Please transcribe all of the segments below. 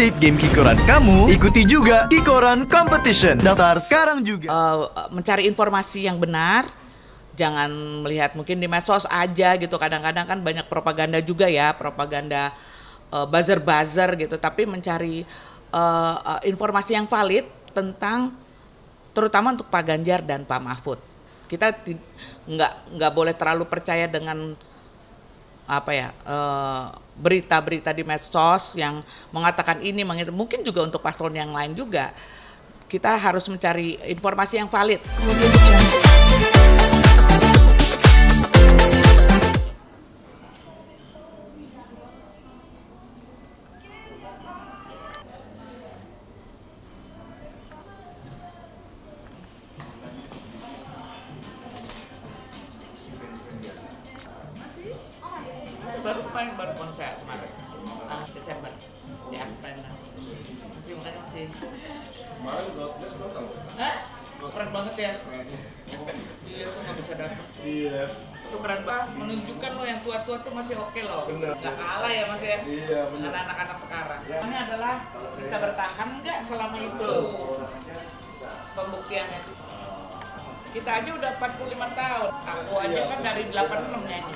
update game Kikoran kamu, ikuti juga Kikoran Competition. Daftar sekarang juga. Mencari informasi yang benar, jangan melihat mungkin di medsos aja gitu. Kadang-kadang kan banyak propaganda juga ya, propaganda buzzer-buzzer gitu. Tapi mencari informasi yang valid tentang, terutama untuk Pak Ganjar dan Pak Mahfud. Kita nggak boleh terlalu percaya dengan berita-berita di medsos yang mengatakan ini, mungkin juga untuk paslon yang lain juga. Kita harus mencari informasi yang valid. baru konser kemarin Desember di Advent masih Kemarin broadcast lo tau? Hah? Keren banget ya. Iya, tuh nggak bisa datang. Iya. Itu keren banget, menunjukkan lo yang tua-tua tuh masih oke loh. Bener. Nggak kalah ya Mas ya. Iya, bener. Dengan anak-anak sekarang. Ini adalah bisa bertahan nggak selama itu pembuktiannya. Kita aja udah 45 tahun. Aku aja kan dari 86 nyanyi.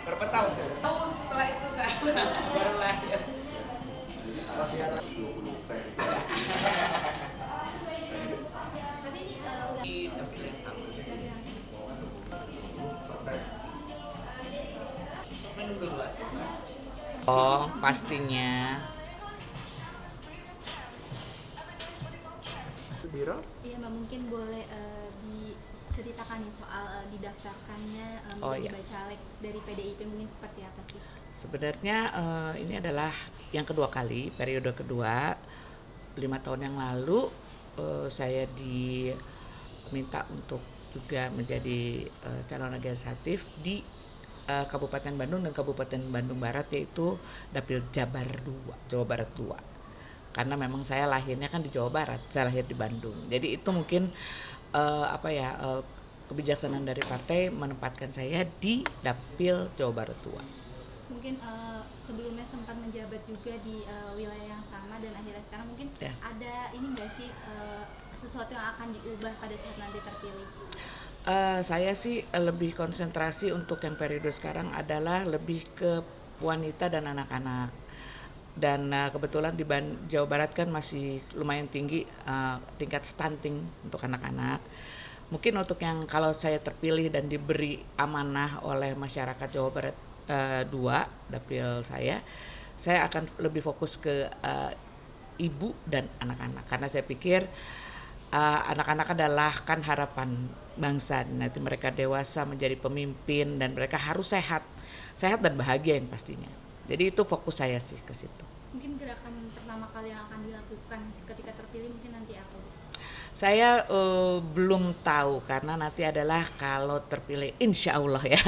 Berapa tahun tuh? Tahun setelah itu saya baru lahir. Masih ada 20 teh. Oh, pastinya. Biro? Iya Mbak, mungkin boleh diceritakan nih soal didaftarkannya menjadi bacalek dari PDIP, mungkin seperti apa sih? Sebenarnya ini adalah yang kedua kali, periode kedua. 5 tahun yang lalu saya diminta untuk juga menjadi calon legislatif di Kabupaten Bandung dan Kabupaten Bandung Barat, yaitu Dapil Jabar 2, Jawa Barat 2. Karena memang saya lahirnya kan di Jawa Barat, saya lahir di Bandung. Jadi itu mungkin kebijaksanaan dari partai menempatkan saya di Dapil Jawa Barat 2. Mungkin sebelumnya sempat menjabat juga di wilayah yang sama dan akhirnya sekarang mungkin ada ini nggak sih sesuatu yang akan diubah pada saat nanti terpilih? Saya sih lebih konsentrasi untuk yang periode sekarang adalah lebih ke wanita dan anak-anak. Dan kebetulan di Jawa Barat kan masih lumayan tinggi tingkat stunting untuk anak-anak. Mungkin untuk yang kalau saya terpilih dan diberi amanah oleh masyarakat Jawa Barat 2, dapil saya akan lebih fokus ke ibu dan anak-anak. Karena saya pikir anak-anak adalah kan harapan bangsa. Nanti mereka dewasa menjadi pemimpin dan mereka harus sehat dan bahagia yang pastinya. Jadi itu fokus saya sih ke situ. Mungkin gerakan pertama kali yang akan dilakukan ketika terpilih mungkin nanti apa? Saya belum tahu karena nanti adalah kalau terpilih insya Allah ya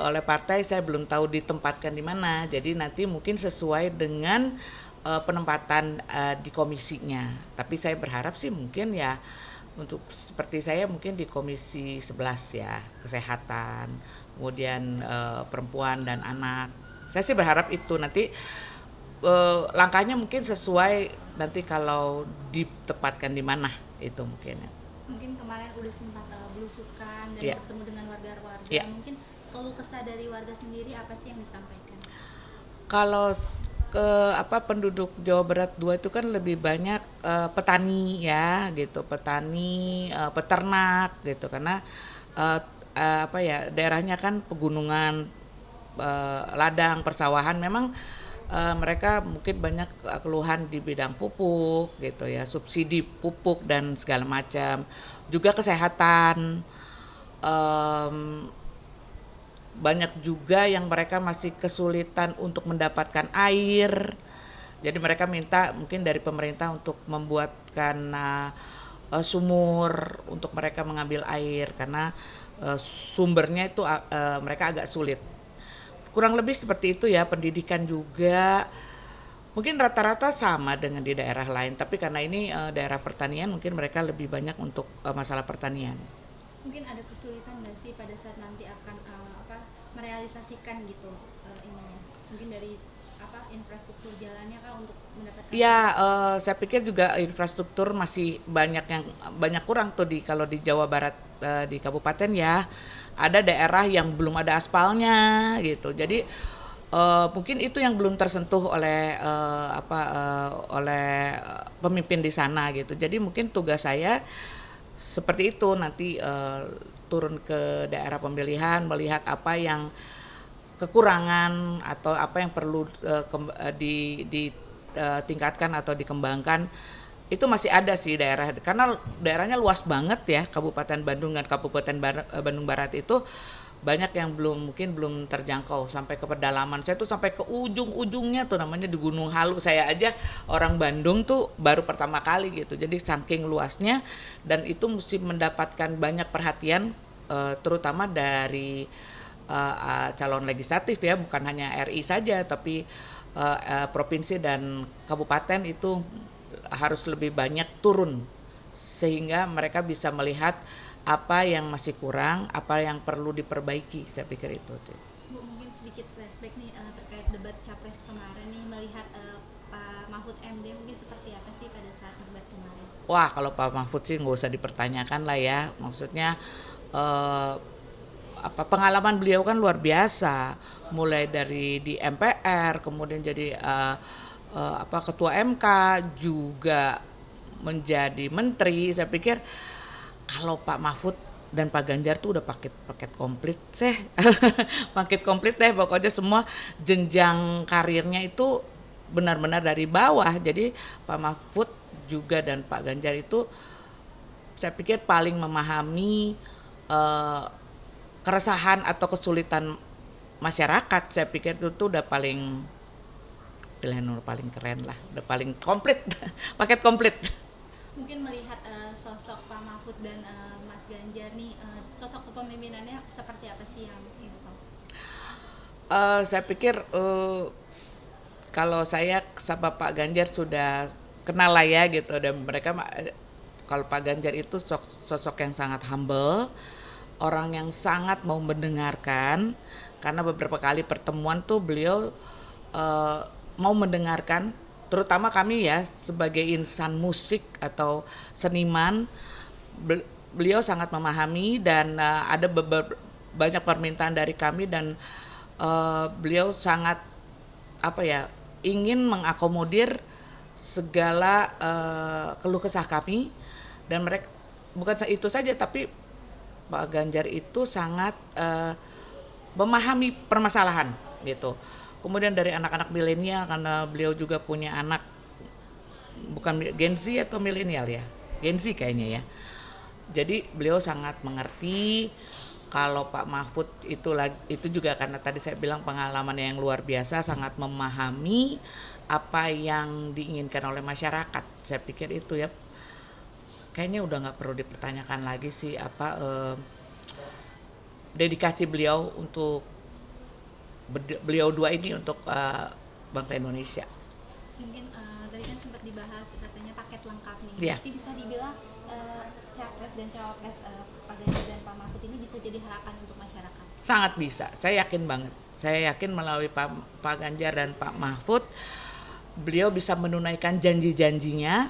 oleh partai, saya belum tahu ditempatkan di mana. Jadi nanti mungkin sesuai dengan penempatan di komisinya. Tapi saya berharap sih mungkin ya untuk seperti saya mungkin di komisi 11 ya, kesehatan, kemudian perempuan dan anak. Saya sih berharap itu nanti langkahnya mungkin sesuai nanti kalau ditempatkan di mana itu mungkin. Mungkin kemarin udah sempat belusukan dan bertemu dengan warga-warga. Mungkin keluh kesah dari warga sendiri apa sih yang disampaikan? Kalau penduduk Jawa Barat 2 itu kan lebih banyak petani ya gitu, peternak gitu, karena daerahnya kan pegunungan, ladang, persawahan, memang mereka mungkin banyak keluhan di bidang pupuk gitu ya, subsidi pupuk dan segala macam, juga kesehatan. Banyak juga yang mereka masih kesulitan untuk mendapatkan air. Jadi mereka minta mungkin dari pemerintah untuk membuatkan sumur untuk mereka mengambil air karena sumbernya itu mereka agak sulit. Kurang lebih seperti itu ya. Pendidikan juga mungkin rata-rata sama dengan di daerah lain, tapi karena ini daerah pertanian mungkin mereka lebih banyak untuk masalah pertanian. Mungkin ada kesulitan nggak sih pada saat nanti akan merealisasikan gitu ininya? Mungkin dari infrastruktur jalannya kah untuk mendapatkan? Ya, saya pikir juga infrastruktur masih banyak kurang tuh kalau di Jawa Barat, di kabupaten ya. Ada daerah yang belum ada aspalnya gitu. Jadi mungkin itu yang belum tersentuh oleh pemimpin di sana gitu. Jadi mungkin tugas saya seperti itu nanti turun ke daerah pemilihan, melihat apa yang kekurangan atau apa yang perlu ditingkatkan atau dikembangkan. Itu masih ada sih daerah, karena daerahnya luas banget ya, Kabupaten Bandung dan Bandung Barat itu banyak yang mungkin belum terjangkau sampai ke pedalaman. Saya tuh sampai ke ujung-ujungnya tuh, namanya di Gunung Halu. Saya aja orang Bandung tuh baru pertama kali gitu. Jadi saking luasnya, dan itu mesti mendapatkan banyak perhatian terutama dari calon legislatif ya, bukan hanya RI saja, tapi provinsi dan kabupaten itu harus lebih banyak turun sehingga mereka bisa melihat apa yang masih kurang, apa yang perlu diperbaiki. Saya pikir itu. Bu, mungkin sedikit flashback nih terkait debat capres kemarin nih, melihat Pak Mahfud MD mungkin seperti apa sih pada saat debat kemarin? Wah, kalau Pak Mahfud sih nggak usah dipertanyakan lah ya. Maksudnya pengalaman beliau kan luar biasa, mulai dari di MPR, kemudian jadi ketua MK, juga menjadi menteri. Saya pikir kalau Pak Mahfud dan Pak Ganjar tuh udah paket komplit sih. Paket komplit deh pokoknya, semua jenjang karirnya itu benar-benar dari bawah. Jadi Pak Mahfud juga dan Pak Ganjar itu saya pikir paling memahami keresahan atau kesulitan masyarakat. Saya pikir itu tuh udah pilihan paling keren lah, udah paling komplit, paket komplit. Mungkin melihat sosok Pak Mahfud dan Mas Ganjar nih, sosok kepemimpinannya seperti apa sih yang Ibu tahu? Saya pikir kalau saya sama Pak Ganjar sudah kenal lah ya gitu, dan mereka kalau Pak Ganjar itu sosok yang sangat humble, orang yang sangat mau mendengarkan, karena beberapa kali pertemuan tuh beliau mau mendengarkan, terutama kami ya sebagai insan musik atau seniman. Beliau sangat memahami, dan ada banyak permintaan dari kami, dan beliau sangat ingin mengakomodir segala keluh kesah kami. Dan mereka bukan itu saja, tapi Pak Ganjar itu sangat memahami permasalahan gitu. Kemudian dari anak-anak milenial, karena beliau juga punya anak, bukan Gen Z atau milenial ya, Gen Z kayaknya ya. Jadi beliau sangat mengerti. Kalau Pak Mahfud itu juga karena tadi saya bilang pengalaman yang luar biasa, sangat memahami apa yang diinginkan oleh masyarakat. Saya pikir itu ya, kayaknya udah nggak perlu dipertanyakan lagi sih dedikasi beliau untuk beliau dua ini untuk bangsa Indonesia. Mungkin tadi kan sempat dibahas katanya paket lengkap nih. Yeah. Jadi bisa dibilang capres dan cawapres Pak Ganjar dan Pak Mahfud ini bisa jadi harapan untuk masyarakat. Sangat bisa, saya yakin banget. Saya yakin melalui Pak Ganjar dan Pak Mahfud, beliau bisa menunaikan janji-janjinya.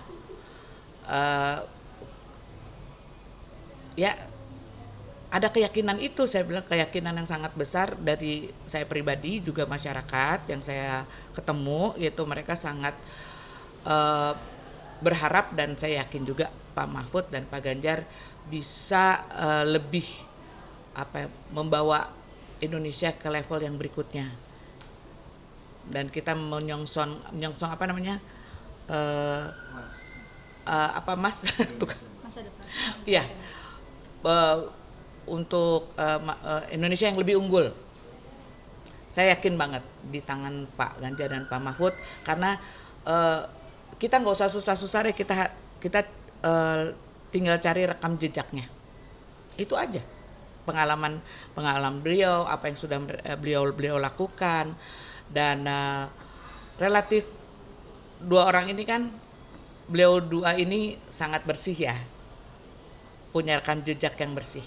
Ya, ada keyakinan itu, saya bilang keyakinan yang sangat besar dari saya pribadi, juga masyarakat yang saya ketemu, yaitu mereka sangat berharap, dan saya yakin juga Pak Mahfud dan Pak Ganjar bisa lebih membawa Indonesia ke level yang berikutnya. Dan kita menyongsong Mas Masa depan. Iya. Untuk Indonesia yang lebih unggul. Saya yakin banget di tangan Pak Ganjar dan Pak Mahfud, karena kita nggak usah susah-susah deh, kita tinggal cari rekam jejaknya. Itu aja. Pengalaman beliau, apa yang sudah beliau lakukan, dan relatif dua orang ini kan, beliau dua ini sangat bersih ya, punya rekam jejak yang bersih.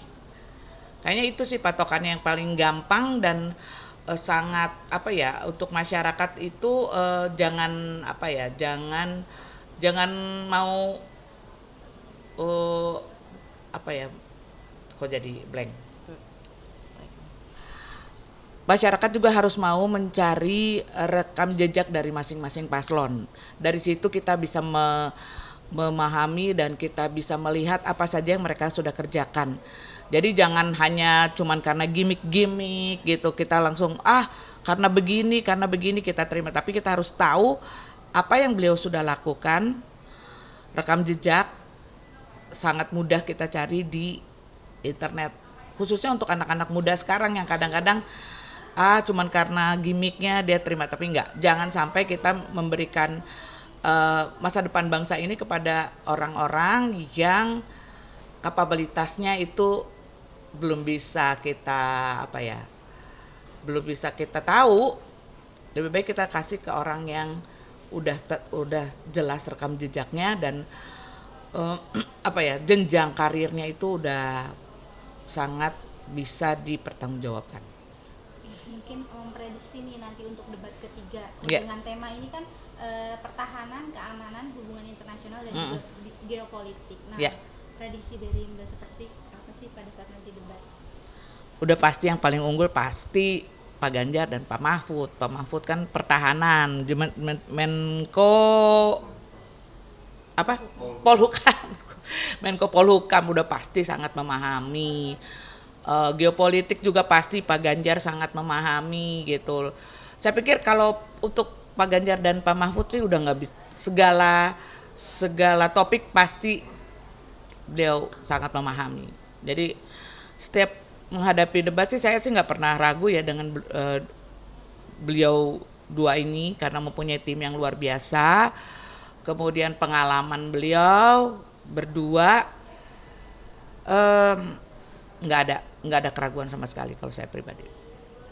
Kayaknya itu sih patokannya yang paling gampang, dan sangat apa ya, untuk masyarakat itu jangan apa ya, jangan mau apa ya, kok jadi blank. Masyarakat juga harus mau mencari rekam jejak dari masing-masing paslon. Dari situ kita bisa memahami dan kita bisa melihat apa saja yang mereka sudah kerjakan. Jadi jangan hanya cuman karena gimmick-gimmick gitu kita langsung karena begini kita terima, tapi kita harus tahu apa yang beliau sudah lakukan. Rekam jejak sangat mudah kita cari di internet. Khususnya untuk anak-anak muda sekarang yang kadang-kadang cuman karena gimmicknya dia terima, tapi enggak. Jangan sampai kita memberikan masa depan bangsa ini kepada orang-orang yang kapabilitasnya itu belum bisa kita belum bisa kita tahu. Lebih baik kita kasih ke orang yang udah jelas rekam jejaknya dan jenjang karirnya itu udah sangat bisa dipertanggungjawabkan. Mungkin memprediksi nih nanti untuk debat ketiga dengan tema ini kan pertahanan, keamanan, hubungan internasional dan juga geopolitik. Nah, prediksi dari Mbak seperti apa sih pada saat nanti debat? Udah pasti yang paling unggul pasti Pak Ganjar dan Pak Mahfud. Pak Mahfud kan pertahanan, Menko Polhukam. Menko Polhukam udah pasti sangat memahami. Geopolitik juga pasti Pak Ganjar sangat memahami gitu. Saya pikir kalau untuk Pak Ganjar dan Pak Mahfud sih udah nggak bisa, segala topik pasti beliau sangat memahami. Jadi setiap menghadapi debat sih saya sih nggak pernah ragu ya dengan beliau dua ini karena mempunyai tim yang luar biasa. Kemudian pengalaman beliau berdua nggak ada keraguan sama sekali kalau saya pribadi.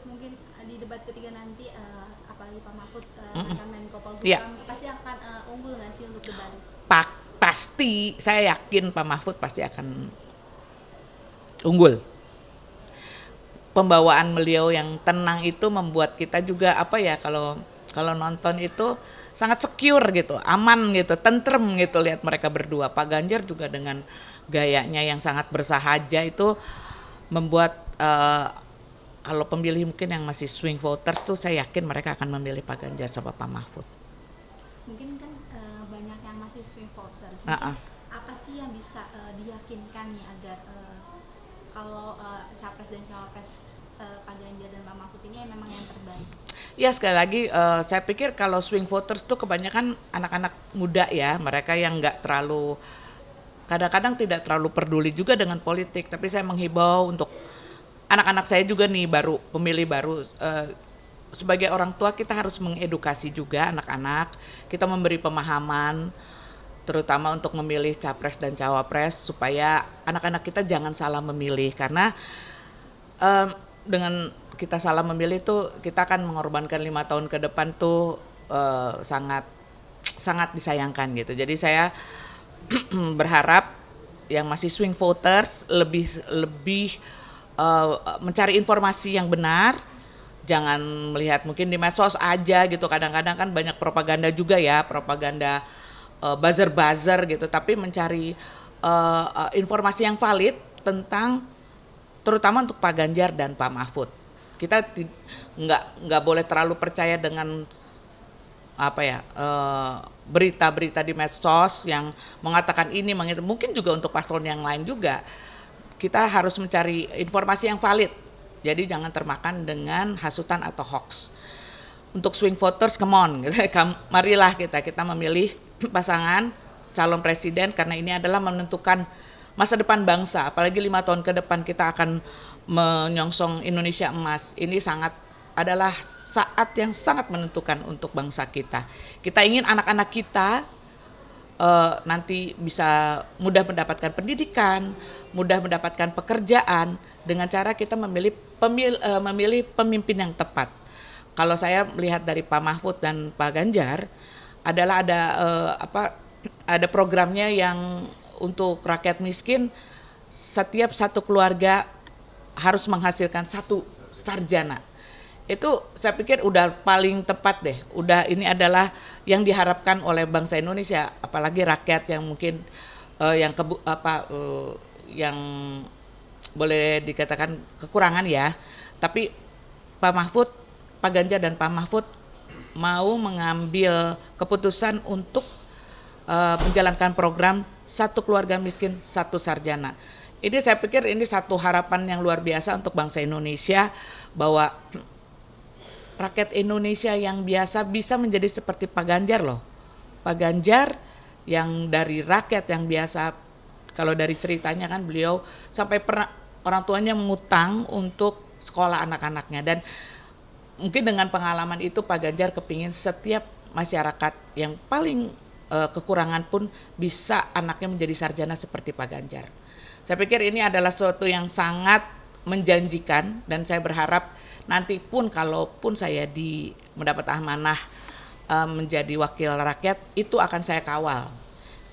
Mungkin di debat ketiga nanti apalagi Pak Mahfud akan Menko Polhukam pasti akan unggul nggak sih untuk debat? Pasti, saya yakin Pak Mahfud pasti akan unggul. Pembawaan beliau yang tenang itu membuat kita juga kalau nonton itu sangat secure gitu, aman gitu, tentrem gitu lihat mereka berdua. Pak Ganjar juga dengan gayanya yang sangat bersahaja itu membuat kalau pemilih mungkin yang masih swing voters tuh saya yakin mereka akan memilih Pak Ganjar sama Pak Mahfud. Mungkin kan banyak yang masih swing voters. Apa sih yang bisa diyakinkan nih agar kalau capres dan cawapres Pak Ganjar dan Pak Mahfud ini memang yang terbaik? Ya sekali lagi saya pikir kalau swing voters tuh kebanyakan anak-anak muda ya, mereka yang nggak terlalu, kadang-kadang tidak terlalu peduli juga dengan politik. Tapi saya menghibau untuk anak-anak saya juga nih pemilih baru, sebagai orang tua kita harus mengedukasi juga anak-anak, kita memberi pemahaman terutama untuk memilih capres dan cawapres supaya anak-anak kita jangan salah memilih, karena dengan kita salah memilih tuh kita akan mengorbankan 5 tahun ke depan tuh sangat disayangkan gitu. Jadi saya berharap yang masih swing voters lebih mencari informasi yang benar, jangan melihat mungkin di medsos aja gitu. Kadang-kadang kan banyak propaganda juga ya, propaganda buzzer gitu, tapi mencari informasi yang valid tentang, terutama untuk Pak Ganjar dan Pak Mahfud. Kita nggak boleh terlalu percaya dengan berita-berita di medsos yang mengatakan ini, mungkin juga untuk paslon yang lain juga. Kita harus mencari informasi yang valid. Jadi jangan termakan dengan hasutan atau hoax. Untuk swing voters, come on, marilah kita memilih pasangan calon presiden, karena ini adalah menentukan masa depan bangsa. Apalagi 5 tahun ke depan kita akan menyongsong Indonesia emas. Ini adalah saat yang sangat menentukan untuk bangsa kita. Kita ingin anak-anak kita nanti bisa mudah mendapatkan pendidikan, mudah mendapatkan pekerjaan dengan cara kita memilih pemimpin yang tepat. Kalau saya melihat dari Pak Mahfud dan Pak Ganjar adalah ada programnya yang untuk rakyat miskin, setiap satu keluarga harus menghasilkan 1 sarjana. Itu saya pikir udah paling tepat deh. Udah ini adalah yang diharapkan oleh bangsa Indonesia, apalagi rakyat yang mungkin yang boleh dikatakan kekurangan ya. Tapi Pak Mahfud, Pak Ganjar dan Pak Mahfud mau mengambil keputusan untuk menjalankan program satu keluarga miskin, satu sarjana. Ini saya pikir ini satu harapan yang luar biasa untuk bangsa Indonesia, bahwa rakyat Indonesia yang biasa bisa menjadi seperti Pak Ganjar loh. Pak Ganjar yang dari rakyat yang biasa, kalau dari ceritanya kan beliau sampai pernah orang tuanya mengutang untuk sekolah anak-anaknya, dan mungkin dengan pengalaman itu Pak Ganjar kepingin setiap masyarakat yang paling kekurangan pun bisa anaknya menjadi sarjana seperti Pak Ganjar. Saya pikir ini adalah sesuatu yang sangat menjanjikan, dan saya berharap nanti pun kalaupun saya mendapat amanah menjadi wakil rakyat, itu akan saya kawal.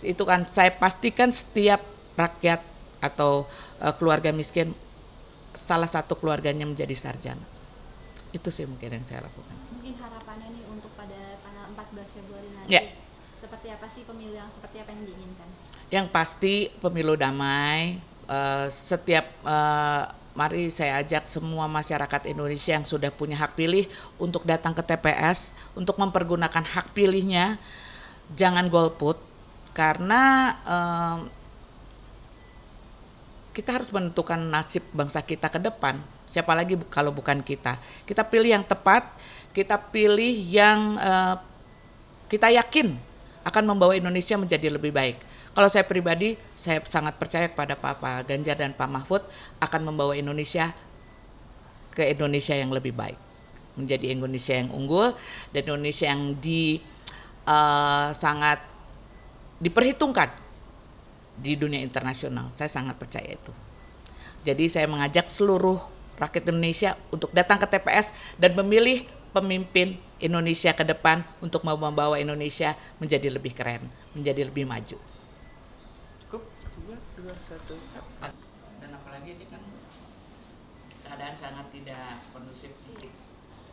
Itu kan saya pastikan setiap rakyat atau keluarga miskin salah satu keluarganya menjadi sarjana. Itu sih mungkin yang saya lakukan. Mungkin harapannya nih untuk pada tanggal 14 Februari nanti. Ya. Seperti apa sih pemilu yang seperti apa yang diinginkan? Yang pasti pemilu damai. Mari saya ajak semua masyarakat Indonesia yang sudah punya hak pilih untuk datang ke TPS untuk mempergunakan hak pilihnya. Jangan golput, karena kita harus menentukan nasib bangsa kita ke depan. Siapa lagi kalau bukan kita? Kita pilih yang tepat, kita pilih yang kita yakin akan membawa Indonesia menjadi lebih baik. Kalau saya pribadi, saya sangat percaya kepada Pak Ganjar dan Pak Mahfud akan membawa Indonesia ke Indonesia yang lebih baik, menjadi Indonesia yang unggul dan Indonesia yang sangat diperhitungkan di dunia internasional. Saya sangat percaya itu. Jadi saya mengajak seluruh rakyat Indonesia untuk datang ke TPS dan memilih pemimpin Indonesia ke depan untuk membawa Indonesia menjadi lebih keren, menjadi lebih maju. Cukup, 2, 1. Dan apalagi ini kan keadaan sangat tidak kondusif.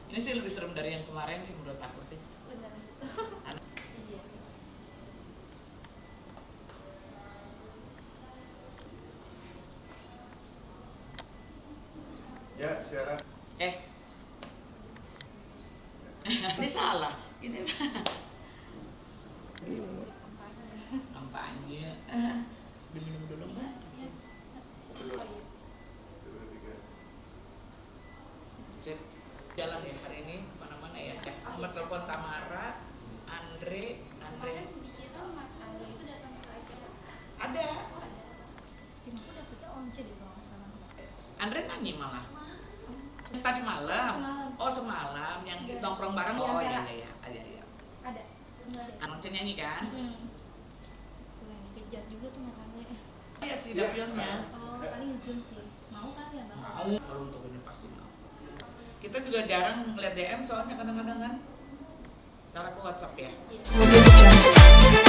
Ini sih lebih serem dari yang kemarin nih menurut aku sih. Benar. Iya. Ya, silakan. Ini salah. Ini kampanye. Diminum dulu Mbak. Cek jalan ya hari ini mana-mana ya. Nomor telepon Tamara, Andre. Kemarin dikira Mas Andre itu datang ke acara. Ada. Oh, ada. Tim aku dapetnya OMC di bawah sama. Andre nyanyi malah. Tadi malam. Oh semalam yang nongkrong bareng. Oh iya. Ada. Ada. Anongce nyanyi kan? Tuh yang dikejar juga tuh Mas Andre. Iya sih dapionnya. Oh, paling Zoom sih. Mau kali ya Bang? Mau. Kalau untuk ini pasti mau. Kita juga jarang ngeliat DM soalnya kadang-kadang kan. Ntar aku WhatsApp ya. Iya.